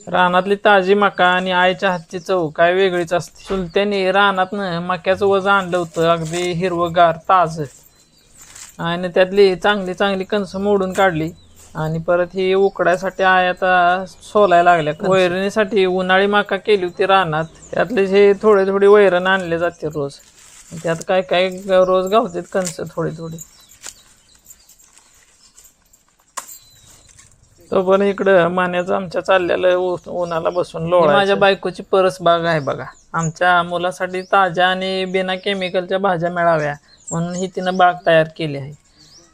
रानातली ताजी मका आणि आईच्या हातची चव काय वेगळीच असते. चुलत्याने रानातनं मक्याचं वजन आणलं होतं, अगदी हिरवगार ताज, आणि त्यातली चांगली चांगली कणसं मोडून काढली आणि परत ही उकडायसाठी आई आता सोलायला लागल्या. वैरणीसाठी उन्हाळी मका केली होती रानात, त्यातले हे थोडे थोडे वैरण आणले जाते रोज. त्यात काय काय रोज गावतात कणसं थोडी थोडी. तो पण इकडं मान्याचं आमच्या चाललेलं उन्हाला बसून लोळ. माझ्या बायकोची परस बाग आहे बघा. आमच्या मुलासाठी ताज्या आणि बिना केमिकलच्या भाज्या मिळाव्या म्हणून ही तिनं बाग तयार केली आहे.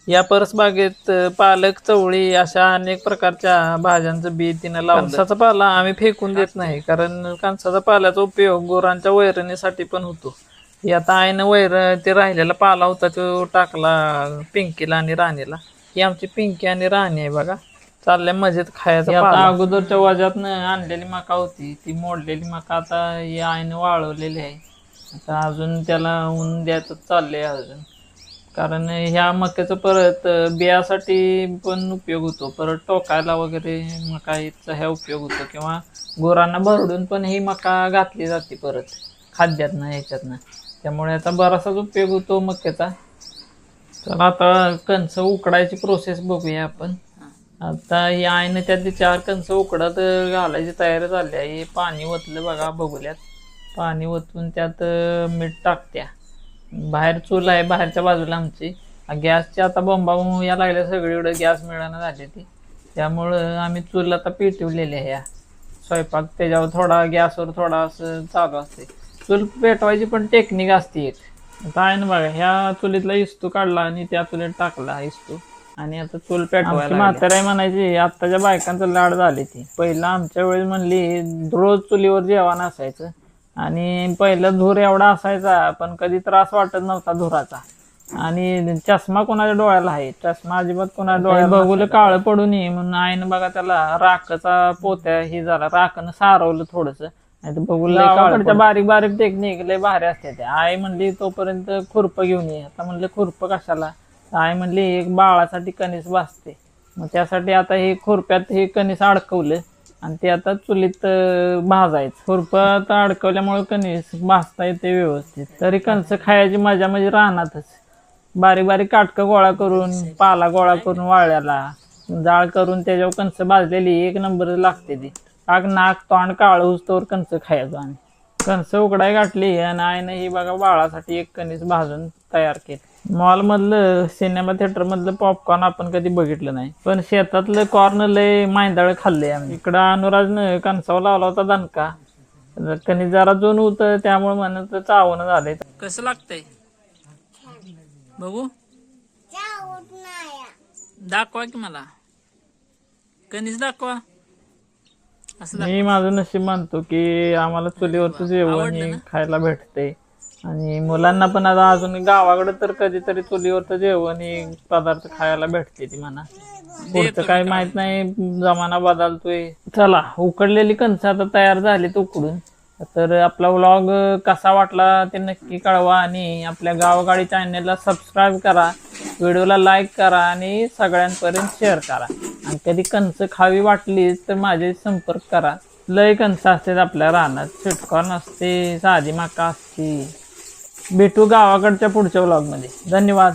या परस बागेत पालक, चवळी अशा अनेक प्रकारच्या भाज्यांचं बी तिनं लावलं. कणसाचा पाला आम्ही फेकून देत नाही, कारण कणसाचा पाल्याचा उपयोग गुरांच्या वैरणीसाठी पण होतो. ही आता आईनं ते राहिलेला पाला होता तो टाकला पिंकीला आणि राणीला. ही आमची पिंकी आणि राणी आहे बघा, चालल्या मजेत खायचं. आता अगोदरच्या वजातनं आणलेली मका होती, ती मोडलेली मका आता या आईनं वाळवलेली आहे. आता अजून त्याला ऊन द्यायचं चाललंय अजून, कारण ह्या मक्याचं परत बियासाठी पण उपयोग होतो, परत टोकायला वगैरे मकाचा ह्या उपयोग होतो, किंवा गुरांना भरडून पण ही मका घातली जाते परत खाद्यातनं ह्याच्यातनं. त्यामुळे आता बराचसाच उपयोग होतो मक्याचा. चला आता कणसं उकडायची प्रोसेस बघूया आपण. आता ही आईनं त्यातली 4 कणसं उकडत घालायची तयारी झाली आहे. पाणी ओतलं बघा बघूल्यात. पाणी ओतून त्यात मीठ टाकत्या. बाहेर चूल आहे बाहेरच्या बाजूला आमची. गॅसची आता बोंबाबोंब या लागल्या, सगळीकडे गॅस मिळाना झाली ती, त्यामुळं आम्ही चूल आता पेटवलेली आहे. स्वयंपाक त्याच्यावर थोडा गॅसवर थोडा असं चालू असते. चूल पेटवायची पण टेक्निक असते एक. आता आहे ना बघा, ह्या चुलीतला इस्तू काढला आणि त्या चुलीत टाकला इस्तू, आणि आता चूल पेटवायला. म्हातारा म्हणायची आत्ताच्या बायकांचं लाड झाले ती. पहिला आमच्या वेळेस म्हणली रोज चुलीवर जेवण असायचं, आणि पहिला धूर एवढा असायचा पण कधी त्रास वाटत नव्हता धुराचा. आणि चष्मा कोणाच्या डोळ्याला आहे, चष्मा अजिबात कोणाच्या डोळ्याला बघूलं काळं पडू नये म्हणून आईनं बघा त्याला राखचा पोत्या ही झाला, राखनं सारवलं थोडंसं. नाही तर बघूला बारीक बारीक टेक्निक लय भारी असते त्या. आई म्हणली तोपर्यंत खुरपं घेऊन ये. आता म्हणलं खुरपं कशाला? आई म्हणली एक बाळासाठी कणीस भाजते, मग त्यासाठी आता हे खुरप्यात हे कणीस अडकवलं आणि ते आता चुलीत भाजायचं. खुरपात अडकवल्यामुळे कणीस भाजता येते व्यवस्थित. तरी कणसं खायची मजा म्हणजे रानातच बारीक बारीक काटकं गोळा करून, पाला गोळा करून, वाळल्याला जाळ करून त्याच्यावर कणसं भाजलेली एक नंबर लागते ती. नाक तोंड काळं होस्तोवर कणसं खायचो आम्ही. कणसं उकडाय गाठली आणि आईनं ही बघा बाळासाठी एक कणीस भाजून तयार केली. मॉलमधलं सिनेमा थिएटरमधलं पॉपकॉर्न आपण कधी बघितलं नाही, पण शेतातलं कॉर्न लय मांदाळ खाल्ले आम्ही. इकडं अनुराजनं कणसावर लावला होता दणका, कणीस जरा जुन होतं त्यामुळे म्हणत चावणं झालंय. कसं लागतंय बघू, दाखवा की मला कणीस दाखवा. मी माझं नशीब मानतो की आम्हाला चुलीवरचं जेवण हे खायला भेटते, आणि मुलांना पण आता अजून गावाकडे तर कधीतरी चुलीवरचं जेवण हे पदार्थ खायला भेटते ती म्हणा. पुढचं काय माहित नाही, जमाना बदलतोय. चला, उकडलेली कणसं आता तयार झालीत उकडून. तर आपला व्लॉग कसा वाटला ते नक्की कळवा, आणि आपल्या गावगाडी चॅनलला सबस्क्राईब करा, व्हिडिओला लाईक करा आणि सगळ्यांपर्यंत शेअर करा. आणि कधी कणसं खावी वाटली तर माझे संपर्क करा. लय कणसं असतात आपल्या रानात, स्वीटकॉर्न असते, साधी मका असते. भेटू गावाकडच्या पुढच्या व्लॉगमध्ये. धन्यवाद.